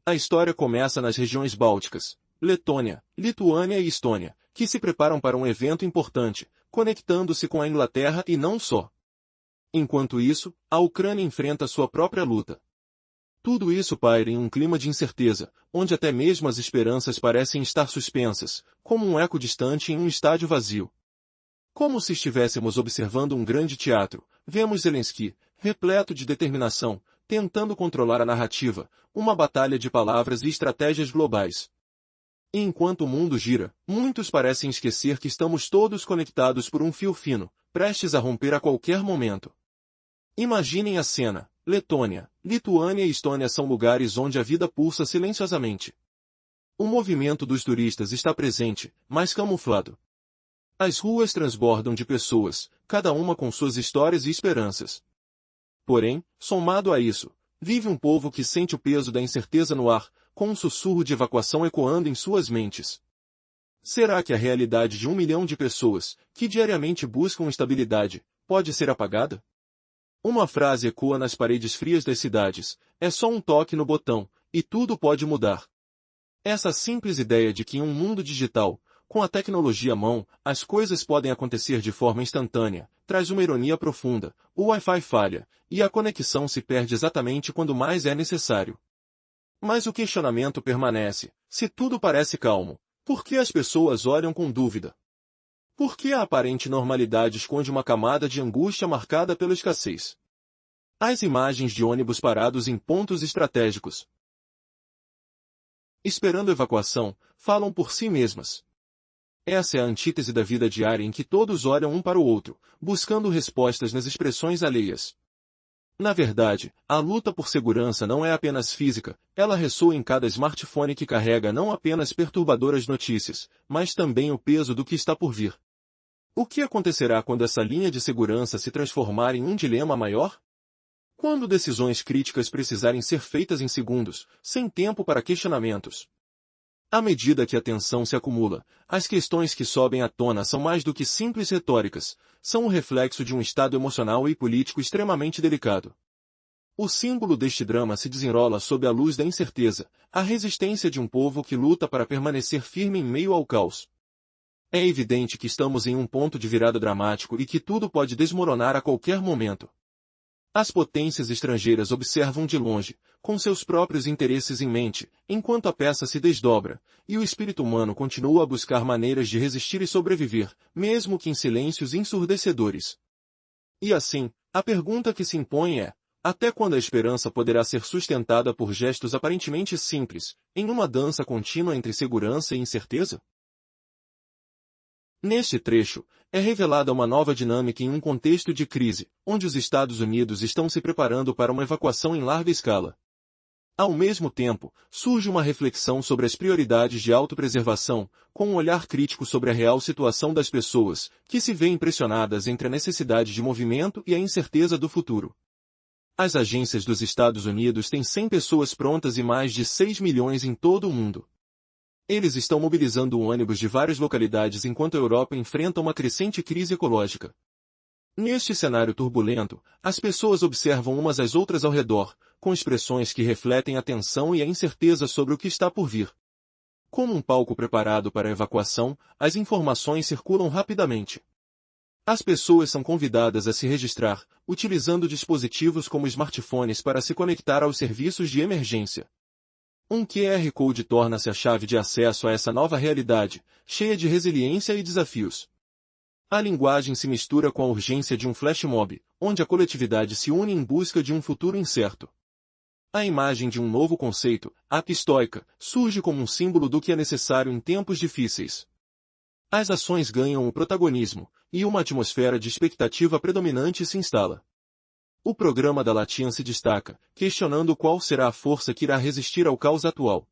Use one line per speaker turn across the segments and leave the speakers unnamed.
A história começa nas regiões bálticas, Letônia, Lituânia e Estônia, que se preparam para um evento importante, conectando-se com a Inglaterra e não só. Enquanto isso, a Ucrânia enfrenta sua própria luta. Tudo isso paira em um clima de incerteza, onde até mesmo as esperanças parecem estar suspensas, como um eco distante em um estádio vazio. Como se estivéssemos observando um grande teatro, vemos Zelensky, repleto de determinação, tentando controlar a narrativa, uma batalha de palavras e estratégias globais. E enquanto o mundo gira, muitos parecem esquecer que estamos todos conectados por um fio fino, prestes a romper a qualquer momento. Imaginem a cena. Letônia, Lituânia e Estônia são lugares onde a vida pulsa silenciosamente. O movimento dos turistas está presente, mas camuflado. As ruas transbordam de pessoas, cada uma com suas histórias e esperanças. Porém, somado a isso, vive um povo que sente o peso da incerteza no ar, com um sussurro de evacuação ecoando em suas mentes. Será que a realidade de 1 milhão de pessoas, que diariamente buscam estabilidade, pode ser apagada? Uma frase ecoa nas paredes frias das cidades, é só um toque no botão, e tudo pode mudar. Essa simples ideia de que em um mundo digital, com a tecnologia à mão, as coisas podem acontecer de forma instantânea, traz uma ironia profunda, o Wi-Fi falha, e a conexão se perde exatamente quando mais é necessário. Mas o questionamento permanece, se tudo parece calmo, por que as pessoas olham com dúvida? Por que a aparente normalidade esconde uma camada de angústia marcada pela escassez? As imagens de ônibus parados em pontos estratégicos, esperando evacuação, falam por si mesmas. Essa é a antítese da vida diária em que todos olham um para o outro, buscando respostas nas expressões alheias. Na verdade, a luta por segurança não é apenas física, ela ressoa em cada smartphone que carrega não apenas perturbadoras notícias, mas também o peso do que está por vir. O que acontecerá quando essa linha de segurança se transformar em um dilema maior? Quando decisões críticas precisarem ser feitas em segundos, sem tempo para questionamentos. À medida que a tensão se acumula, as questões que sobem à tona são mais do que simples retóricas, são o reflexo de um estado emocional e político extremamente delicado. O símbolo deste drama se desenrola sob a luz da incerteza, a resistência de um povo que luta para permanecer firme em meio ao caos. É evidente que estamos em um ponto de virada dramático e que tudo pode desmoronar a qualquer momento. As potências estrangeiras observam de longe, com seus próprios interesses em mente, enquanto a peça se desdobra, e o espírito humano continua a buscar maneiras de resistir e sobreviver, mesmo que em silêncios ensurdecedores. E assim, a pergunta que se impõe é: até quando a esperança poderá ser sustentada por gestos aparentemente simples, em uma dança contínua entre segurança e incerteza? Neste trecho, é revelada uma nova dinâmica em um contexto de crise, onde os Estados Unidos estão se preparando para uma evacuação em larga escala. Ao mesmo tempo, surge uma reflexão sobre as prioridades de autopreservação, com um olhar crítico sobre a real situação das pessoas, que se veem pressionadas entre a necessidade de movimento e a incerteza do futuro. As agências dos Estados Unidos têm 100 pessoas prontas e mais de 6 milhões em todo o mundo. Eles estão mobilizando ônibus de várias localidades enquanto a Europa enfrenta uma crescente crise ecológica. Neste cenário turbulento, as pessoas observam umas às outras ao redor, com expressões que refletem a tensão e a incerteza sobre o que está por vir. Como um palco preparado para a evacuação, as informações circulam rapidamente. As pessoas são convidadas a se registrar, utilizando dispositivos como smartphones para se conectar aos serviços de emergência. Um QR Code torna-se a chave de acesso a essa nova realidade, cheia de resiliência e desafios. A linguagem se mistura com a urgência de um flash mob, onde a coletividade se une em busca de um futuro incerto. A imagem de um novo conceito, a estoica, surge como um símbolo do que é necessário em tempos difíceis. As ações ganham o protagonismo, e uma atmosfera de expectativa predominante se instala. O programa da Latam se destaca, questionando qual será a força que irá resistir ao caos atual.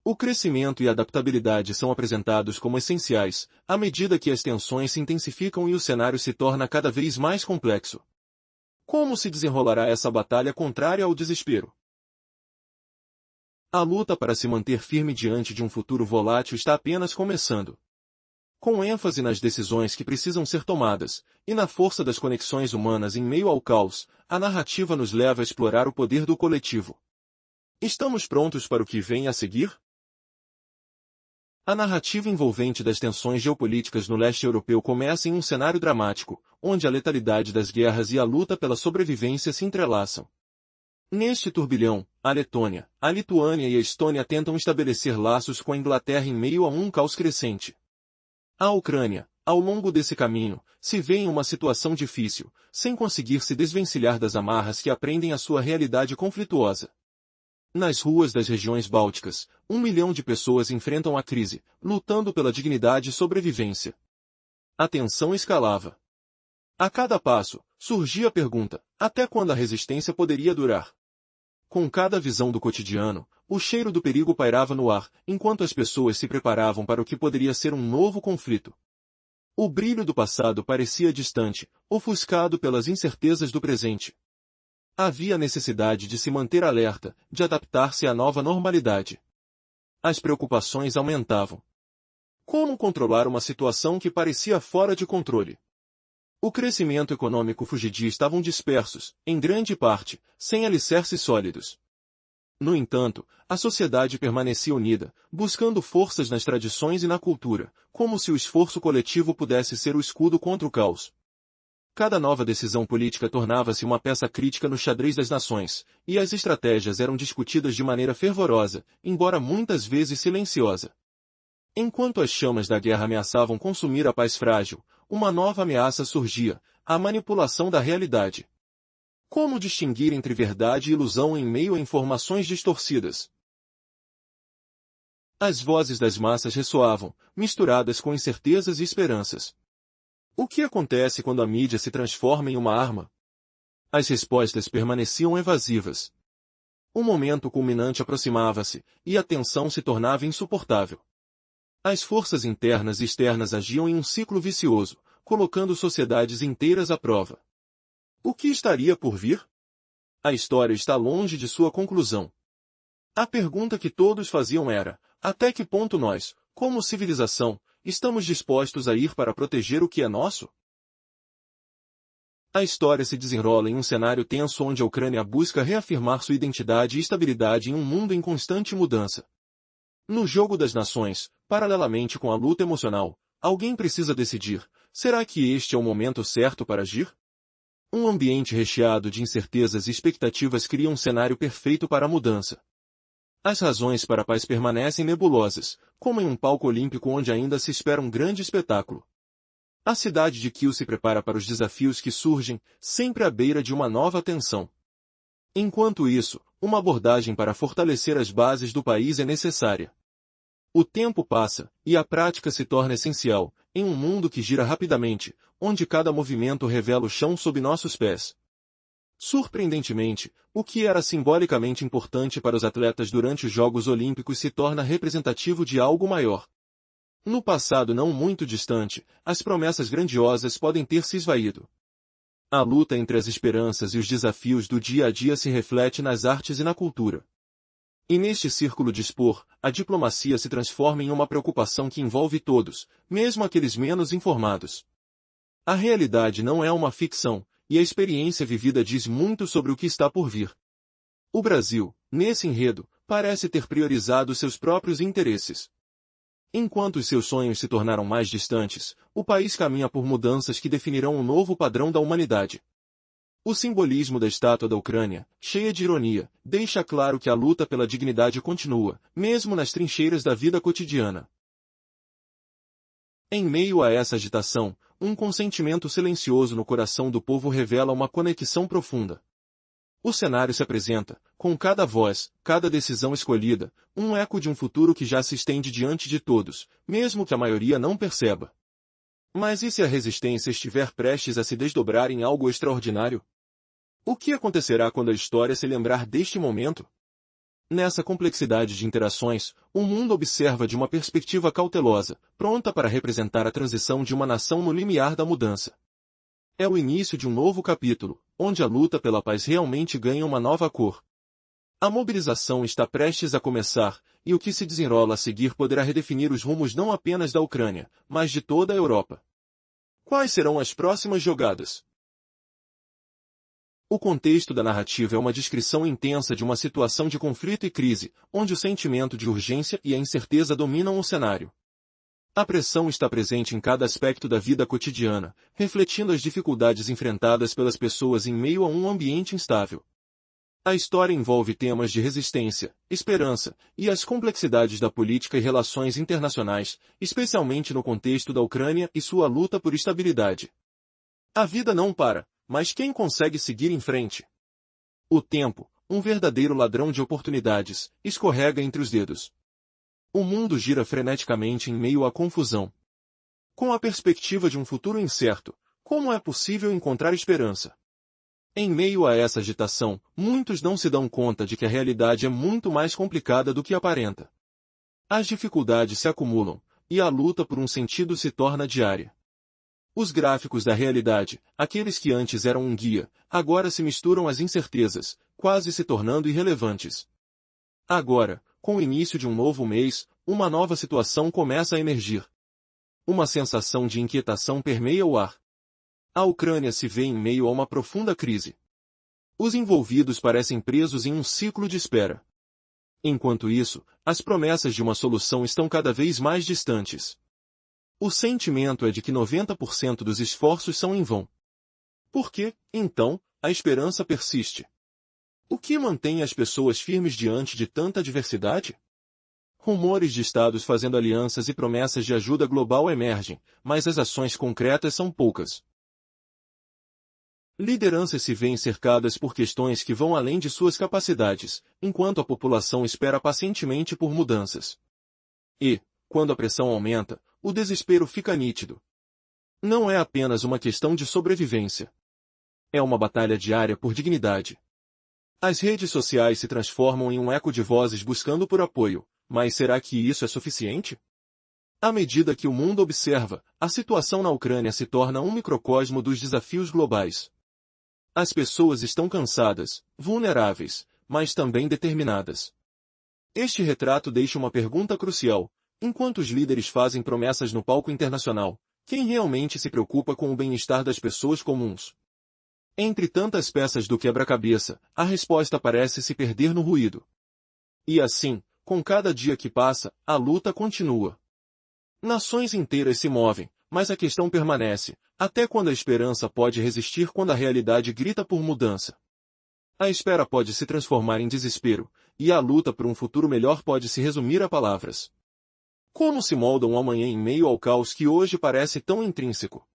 O crescimento e a adaptabilidade são apresentados como essenciais, à medida que as tensões se intensificam e o cenário se torna cada vez mais complexo. Como se desenrolará essa batalha contrária ao desespero? A luta para se manter firme diante de um futuro volátil está apenas começando. Com ênfase nas decisões que precisam ser tomadas, e na força das conexões humanas em meio ao caos, a narrativa nos leva a explorar o poder do coletivo. Estamos prontos para o que vem a seguir? A narrativa envolvente das tensões geopolíticas no leste europeu começa em um cenário dramático, onde a letalidade das guerras e a luta pela sobrevivência se entrelaçam. Neste turbilhão, a Letônia, a Lituânia e a Estônia tentam estabelecer laços com a Inglaterra em meio a um caos crescente. A Ucrânia, ao longo desse caminho, se vê em uma situação difícil, sem conseguir se desvencilhar das amarras que aprendem a sua realidade conflituosa. Nas ruas das regiões bálticas, 1 milhão de pessoas enfrentam a crise, lutando pela dignidade e sobrevivência. A tensão escalava. A cada passo, surgia a pergunta: até quando a resistência poderia durar? Com cada visão do cotidiano, o cheiro do perigo pairava no ar, enquanto as pessoas se preparavam para o que poderia ser um novo conflito. O brilho do passado parecia distante, ofuscado pelas incertezas do presente. Havia necessidade de se manter alerta, de adaptar-se à nova normalidade. As preocupações aumentavam. Como controlar uma situação que parecia fora de controle? O crescimento econômico fugidio estavam dispersos, em grande parte, sem alicerces sólidos. No entanto, a sociedade permanecia unida, buscando forças nas tradições e na cultura, como se o esforço coletivo pudesse ser o escudo contra o caos. Cada nova decisão política tornava-se uma peça crítica no xadrez das nações, e as estratégias eram discutidas de maneira fervorosa, embora muitas vezes silenciosa. Enquanto as chamas da guerra ameaçavam consumir a paz frágil, uma nova ameaça surgia: a manipulação da realidade. Como distinguir entre verdade e ilusão em meio a informações distorcidas? As vozes das massas ressoavam, misturadas com incertezas e esperanças. O que acontece quando a mídia se transforma em uma arma? As respostas permaneciam evasivas. O momento culminante aproximava-se, e a tensão se tornava insuportável. As forças internas e externas agiam em um ciclo vicioso, colocando sociedades inteiras à prova. O que estaria por vir? A história está longe de sua conclusão. A pergunta que todos faziam era: até que ponto nós, como civilização, estamos dispostos a ir para proteger o que é nosso? A história se desenrola em um cenário tenso onde a Ucrânia busca reafirmar sua identidade e estabilidade em um mundo em constante mudança. No jogo das nações, paralelamente com a luta emocional, alguém precisa decidir: será que este é o momento certo para agir? Um ambiente recheado de incertezas e expectativas cria um cenário perfeito para a mudança. As razões para a paz permanecem nebulosas, como em um palco olímpico onde ainda se espera um grande espetáculo. A cidade de Kiev se prepara para os desafios que surgem, sempre à beira de uma nova tensão. Enquanto isso, uma abordagem para fortalecer as bases do país é necessária. O tempo passa, e a prática se torna essencial, em um mundo que gira rapidamente, onde cada movimento revela o chão sob nossos pés. Surpreendentemente, o que era simbolicamente importante para os atletas durante os Jogos Olímpicos se torna representativo de algo maior. No passado não muito distante, as promessas grandiosas podem ter se esvaído. A luta entre as esperanças e os desafios do dia a dia se reflete nas artes e na cultura. E neste círculo de expor, a diplomacia se transforma em uma preocupação que envolve todos, mesmo aqueles menos informados. A realidade não é uma ficção, e a experiência vivida diz muito sobre o que está por vir. O Brasil, nesse enredo, parece ter priorizado seus próprios interesses. Enquanto os seus sonhos se tornaram mais distantes, o país caminha por mudanças que definirão um novo padrão da humanidade. O simbolismo da estátua da Ucrânia, cheia de ironia, deixa claro que a luta pela dignidade continua, mesmo nas trincheiras da vida cotidiana. Em meio a essa agitação, um consentimento silencioso no coração do povo revela uma conexão profunda. O cenário se apresenta, com cada voz, cada decisão escolhida, um eco de um futuro que já se estende diante de todos, mesmo que a maioria não perceba. Mas e se a resistência estiver prestes a se desdobrar em algo extraordinário? O que acontecerá quando a história se lembrar deste momento? Nessa complexidade de interações, o mundo observa de uma perspectiva cautelosa, pronta para representar a transição de uma nação no limiar da mudança. É o início de um novo capítulo, onde a luta pela paz realmente ganha uma nova cor. A mobilização está prestes a começar, e o que se desenrola a seguir poderá redefinir os rumos não apenas da Ucrânia, mas de toda a Europa. Quais serão as próximas jogadas? O contexto da narrativa é uma descrição intensa de uma situação de conflito e crise, onde o sentimento de urgência e a incerteza dominam o cenário. A pressão está presente em cada aspecto da vida cotidiana, refletindo as dificuldades enfrentadas pelas pessoas em meio a um ambiente instável. A história envolve temas de resistência, esperança e as complexidades da política e relações internacionais, especialmente no contexto da Ucrânia e sua luta por estabilidade. A vida não para, mas quem consegue seguir em frente? O tempo, um verdadeiro ladrão de oportunidades, escorrega entre os dedos. O mundo gira freneticamente em meio à confusão. Com a perspectiva de um futuro incerto, como é possível encontrar esperança? Em meio a essa agitação, muitos não se dão conta de que a realidade é muito mais complicada do que aparenta. As dificuldades se acumulam, e a luta por um sentido se torna diária. Os gráficos da realidade, aqueles que antes eram um guia, agora se misturam às incertezas, quase se tornando irrelevantes. Agora, com o início de um novo mês, uma nova situação começa a emergir. Uma sensação de inquietação permeia o ar. A Ucrânia se vê em meio a uma profunda crise. Os envolvidos parecem presos em um ciclo de espera. Enquanto isso, as promessas de uma solução estão cada vez mais distantes. O sentimento é de que 90% dos esforços são em vão. Por que, então, a esperança persiste? O que mantém as pessoas firmes diante de tanta adversidade? Rumores de estados fazendo alianças e promessas de ajuda global emergem, mas as ações concretas são poucas. Lideranças se veem cercadas por questões que vão além de suas capacidades, enquanto a população espera pacientemente por mudanças. E, quando a pressão aumenta, o desespero fica nítido. Não é apenas uma questão de sobrevivência. É uma batalha diária por dignidade. As redes sociais se transformam em um eco de vozes buscando por apoio, mas será que isso é suficiente? À medida que o mundo observa, a situação na Ucrânia se torna um microcosmo dos desafios globais. As pessoas estão cansadas, vulneráveis, mas também determinadas. Este retrato deixa uma pergunta crucial. Enquanto os líderes fazem promessas no palco internacional, quem realmente se preocupa com o bem-estar das pessoas comuns? Entre tantas peças do quebra-cabeça, a resposta parece se perder no ruído. E assim, com cada dia que passa, a luta continua. Nações inteiras se movem, mas a questão permanece, até quando a esperança pode resistir quando a realidade grita por mudança. A espera pode se transformar em desespero, e a luta por um futuro melhor pode se resumir a palavras. Como se molda um amanhã em meio ao caos que hoje parece tão intrínseco?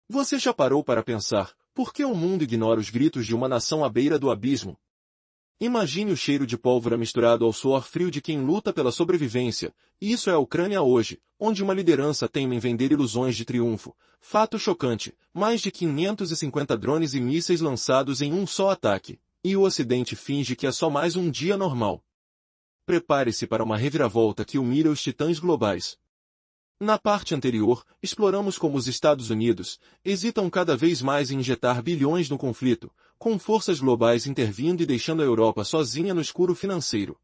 Você já parou para pensar, por que o mundo ignora os gritos de uma nação à beira do abismo? Imagine o cheiro de pólvora misturado ao suor frio de quem luta pela sobrevivência, e isso é a Ucrânia hoje, onde uma liderança teima em vender ilusões de triunfo. Fato chocante, mais de 550 drones e mísseis lançados em um só ataque, e o Ocidente finge que é só mais um dia normal. Prepare-se para uma reviravolta que humilha os titãs globais. Na parte anterior, exploramos como os Estados Unidos hesitam cada vez mais em injetar bilhões no conflito, com forças globais intervindo e deixando a Europa sozinha no escuro financeiro.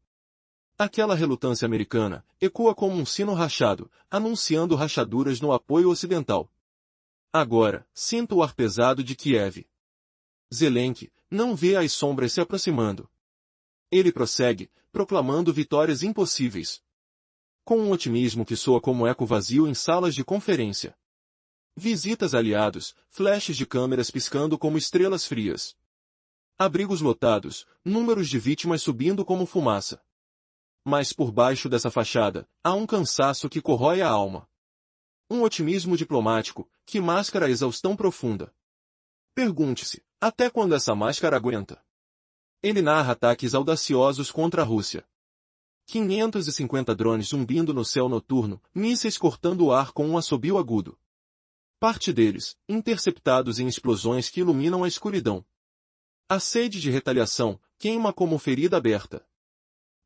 Aquela relutância americana ecoa como um sino rachado, anunciando rachaduras no apoio ocidental. Agora, sinta o ar pesado de Kiev. Zelensky não vê as sombras se aproximando. Ele prossegue, proclamando vitórias impossíveis. Com um otimismo que soa como eco vazio em salas de conferência. Visitas aliados, flashes de câmeras piscando como estrelas frias. Abrigos lotados, números de vítimas subindo como fumaça. Mas por baixo dessa fachada, há um cansaço que corrói a alma. Um otimismo diplomático, que mascara a exaustão profunda. Pergunte-se, até quando essa máscara aguenta? Ele narra ataques audaciosos contra a Rússia. 550 drones zumbindo no céu noturno, mísseis cortando o ar com um assobio agudo. Parte deles, interceptados em explosões que iluminam a escuridão. A sede de retaliação queima como ferida aberta.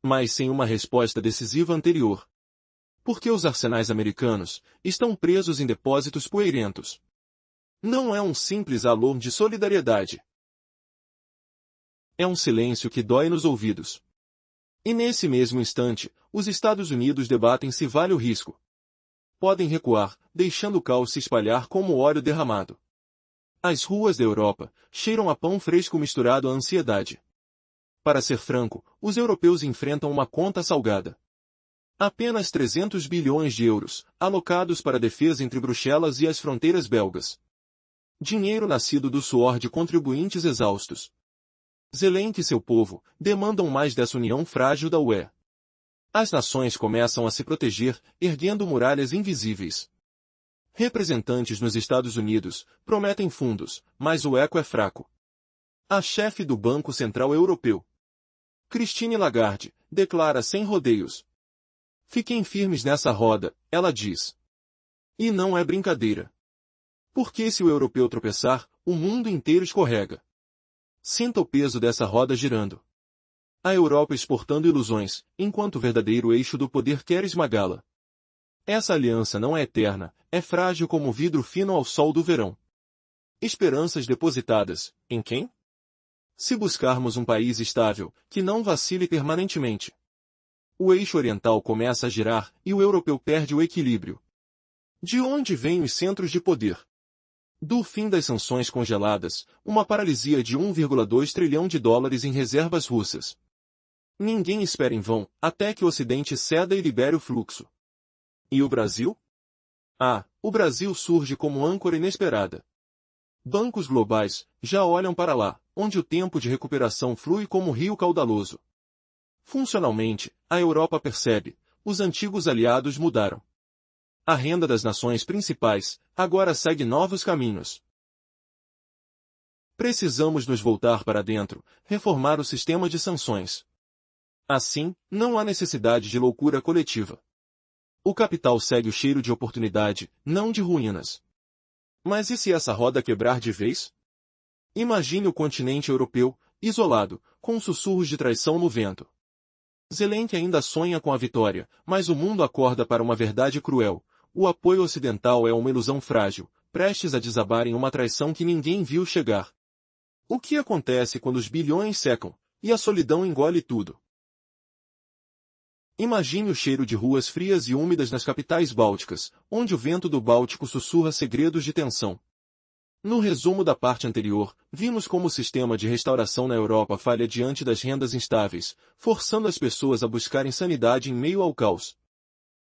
Mas sem uma resposta decisiva anterior. Porque os arsenais americanos estão presos em depósitos poeirentos. Não é um simples alô de solidariedade. É um silêncio que dói nos ouvidos. E nesse mesmo instante, os Estados Unidos debatem se vale o risco. Podem recuar, deixando o caos se espalhar como óleo derramado. As ruas da Europa cheiram a pão fresco misturado à ansiedade. Para ser franco, os europeus enfrentam uma conta salgada. Apenas 300 bilhões de euros, alocados para a defesa entre Bruxelas e as fronteiras belgas. Dinheiro nascido do suor de contribuintes exaustos. Zelensky e seu povo demandam mais dessa união frágil da UE. As nações começam a se proteger, erguendo muralhas invisíveis. Representantes nos Estados Unidos prometem fundos, mas o eco é fraco. A chefe do Banco Central Europeu, Christine Lagarde, declara sem rodeios: fiquem firmes nessa roda, ela diz. E não é brincadeira. Porque se o europeu tropeçar, o mundo inteiro escorrega. Sinta o peso dessa roda girando. A Europa exportando ilusões, enquanto o verdadeiro eixo do poder quer esmagá-la. Essa aliança não é eterna, é frágil como o vidro fino ao sol do verão. Esperanças depositadas, em quem? Se buscarmos um país estável, que não vacile permanentemente. O eixo oriental começa a girar e o europeu perde o equilíbrio. De onde vêm os centros de poder? Do fim das sanções congeladas, uma paralisia de 1,2 trilhão de dólares em reservas russas. Ninguém espera em vão, até que o Ocidente ceda e libere o fluxo. E o Brasil? O Brasil surge como âncora inesperada. Bancos globais já olham para lá, onde o tempo de recuperação flui como rio caudaloso. Funcionalmente, a Europa percebe, os antigos aliados mudaram. A renda das nações principais agora segue novos caminhos. Precisamos nos voltar para dentro, reformar o sistema de sanções. Assim, não há necessidade de loucura coletiva. O capital segue o cheiro de oportunidade, não de ruínas. Mas e se essa roda quebrar de vez? Imagine o continente europeu, isolado, com sussurros de traição no vento. Zelensky ainda sonha com a vitória, mas o mundo acorda para uma verdade cruel. O apoio ocidental é uma ilusão frágil, prestes a desabar em uma traição que ninguém viu chegar. O que acontece quando os bilhões secam, e a solidão engole tudo? Imagine o cheiro de ruas frias e úmidas nas capitais bálticas, onde o vento do Báltico sussurra segredos de tensão. No resumo da parte anterior, vimos como o sistema de restauração na Europa falha diante das rendas instáveis, forçando as pessoas a buscarem sanidade em meio ao caos.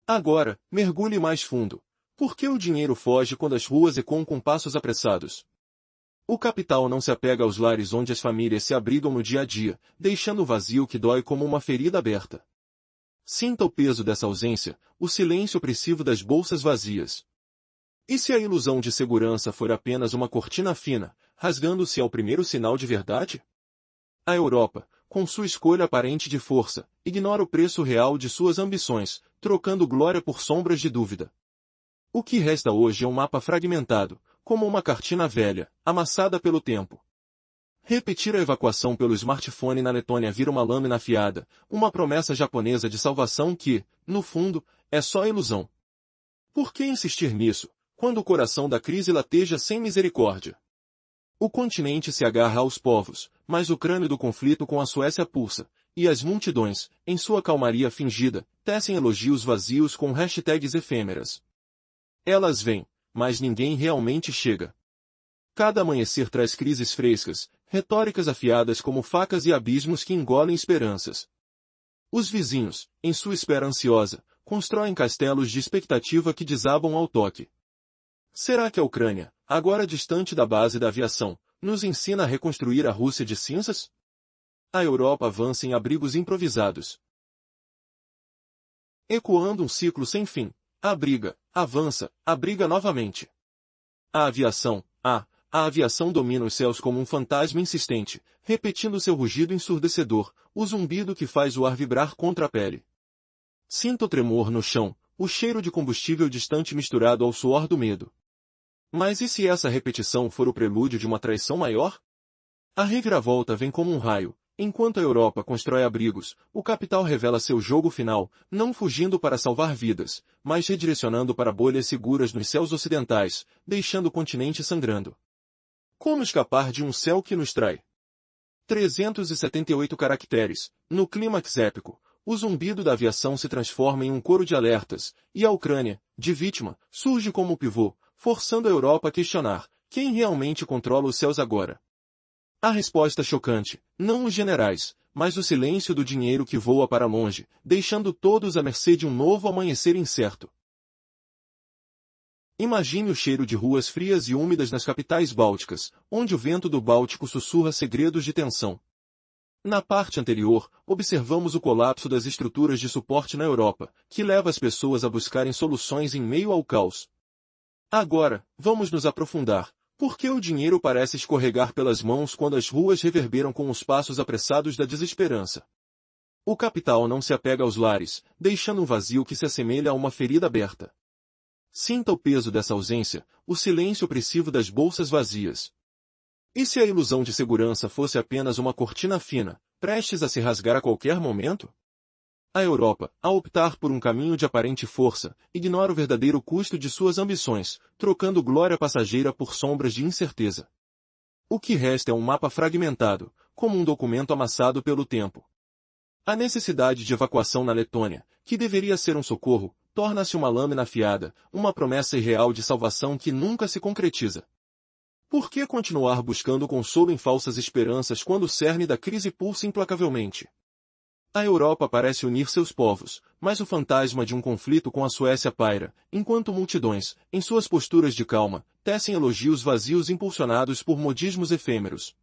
Agora, mergulhe mais fundo. Por que o dinheiro foge quando as ruas ecoam com passos apressados? O capital não se apega aos lares onde as famílias se abrigam no dia a dia, deixando o vazio que dói como uma ferida aberta. Sinta o peso dessa ausência, o silêncio opressivo das bolsas vazias. E se a ilusão de segurança for apenas uma cortina fina, rasgando-se ao primeiro sinal de verdade? A Europa, com sua escolha aparente de força, ignora o preço real de suas ambições, trocando glória por sombras de dúvida. O que resta hoje é um mapa fragmentado, como uma cartina velha, amassada pelo tempo. Repetir a evacuação pelo smartphone na Letônia vira uma lâmina afiada, uma promessa japonesa de salvação que, no fundo, é só ilusão. Por que insistir nisso, quando o coração da crise lateja sem misericórdia? O continente se agarra aos povos, mas o crânio do conflito com a Suécia pulsa, e as multidões, em sua calmaria fingida, tecem elogios vazios com hashtags efêmeras. Elas vêm, mas ninguém realmente chega. Cada amanhecer traz crises frescas, retóricas afiadas como facas e abismos que engolem esperanças. Os vizinhos, em sua espera ansiosa, constroem castelos de expectativa que desabam ao toque. Será que a Ucrânia, agora distante da base da aviação, nos ensina a reconstruir a Rússia de cinzas? A Europa avança em abrigos improvisados. Ecoando um ciclo sem fim, a briga, avança, abriga novamente. A aviação domina os céus como um fantasma insistente, repetindo seu rugido ensurdecedor, o zumbido que faz o ar vibrar contra a pele. Sinta o tremor no chão, o cheiro de combustível distante misturado ao suor do medo. Mas e se essa repetição for o prelúdio de uma traição maior? A reviravolta vem como um raio. Enquanto a Europa constrói abrigos, o capital revela seu jogo final, não fugindo para salvar vidas, mas redirecionando para bolhas seguras nos céus ocidentais, deixando o continente sangrando. Como escapar de um céu que nos trai? 378 caracteres. No clímax épico, o zumbido da aviação se transforma em um coro de alertas, e a Ucrânia, de vítima, surge como pivô, forçando a Europa a questionar: Quem realmente controla os céus agora? A resposta chocante, não os generais, mas o silêncio do dinheiro que voa para longe, deixando todos à mercê de um novo amanhecer incerto. Imagine o cheiro de ruas frias e úmidas nas capitais bálticas, onde o vento do Báltico sussurra segredos de tensão. Na parte anterior, observamos o colapso das estruturas de suporte na Europa, que leva as pessoas a buscarem soluções em meio ao caos. Agora, vamos nos aprofundar. Por que o dinheiro parece escorregar pelas mãos quando as ruas reverberam com os passos apressados da desesperança? O capital não se apega aos lares, deixando um vazio que se assemelha a uma ferida aberta. Sinta o peso dessa ausência, o silêncio opressivo das bolsas vazias. E se a ilusão de segurança fosse apenas uma cortina fina, prestes a se rasgar a qualquer momento? A Europa, ao optar por um caminho de aparente força, ignora o verdadeiro custo de suas ambições, trocando glória passageira por sombras de incerteza. O que resta é um mapa fragmentado, como um documento amassado pelo tempo. A necessidade de evacuação na Letônia, que deveria ser um socorro, torna-se uma lâmina afiada, uma promessa irreal de salvação que nunca se concretiza. Por que continuar buscando consolo em falsas esperanças quando o cerne da crise pulsa implacavelmente? A Europa parece unir seus povos, mas o fantasma de um conflito com a Suécia paira, enquanto multidões, em suas posturas de calma, tecem elogios vazios impulsionados por modismos efêmeros.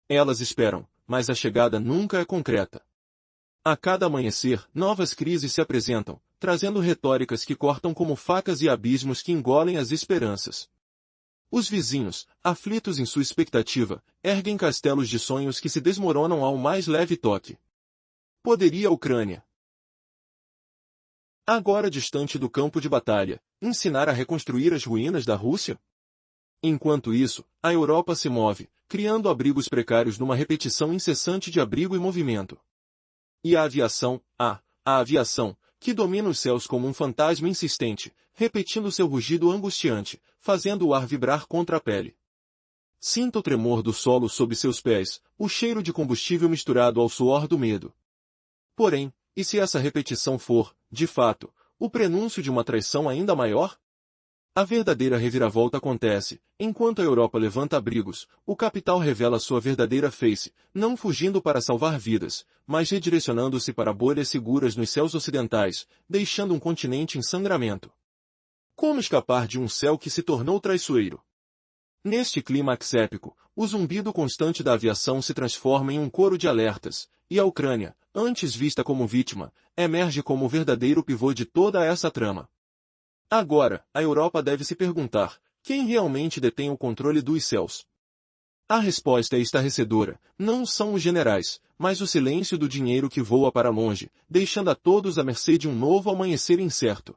Elas esperam, mas a chegada nunca é concreta. A cada amanhecer, novas crises se apresentam, trazendo retóricas que cortam como facas e abismos que engolem as esperanças. Os vizinhos, aflitos em sua expectativa, erguem castelos de sonhos que se desmoronam ao mais leve toque. Poderia a Ucrânia, agora distante do campo de batalha, ensinar a reconstruir as ruínas da Rússia? Enquanto isso, a Europa se move, criando abrigos precários numa repetição incessante de abrigo e movimento. E a aviação, a aviação, que domina os céus como um fantasma insistente, repetindo seu rugido angustiante, fazendo o ar vibrar contra a pele. Sinta o tremor do solo sob seus pés, o cheiro de combustível misturado ao suor do medo. Porém, e se essa repetição for, de fato, o prenúncio de uma traição ainda maior? A verdadeira reviravolta acontece, enquanto a Europa levanta abrigos, o capital revela sua verdadeira face, não fugindo para salvar vidas, mas redirecionando-se para bolhas seguras nos céus ocidentais, deixando um continente em sangramento. Como escapar de um céu que se tornou traiçoeiro? Neste clímax épico, o zumbido constante da aviação se transforma em um coro de alertas, e a Ucrânia, antes vista como vítima, emerge como o verdadeiro pivô de toda essa trama. Agora, a Europa deve se perguntar, quem realmente detém o controle dos céus? A resposta é estarrecedora, não são os generais, mas o silêncio do dinheiro que voa para longe, deixando a todos à mercê de um novo amanhecer incerto.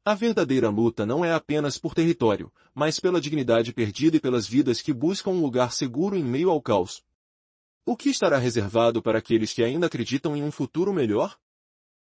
A verdadeira luta não é apenas por território, mas pela dignidade perdida e pelas vidas que buscam um lugar seguro em meio ao caos. O que estará reservado para aqueles que ainda acreditam em um futuro melhor?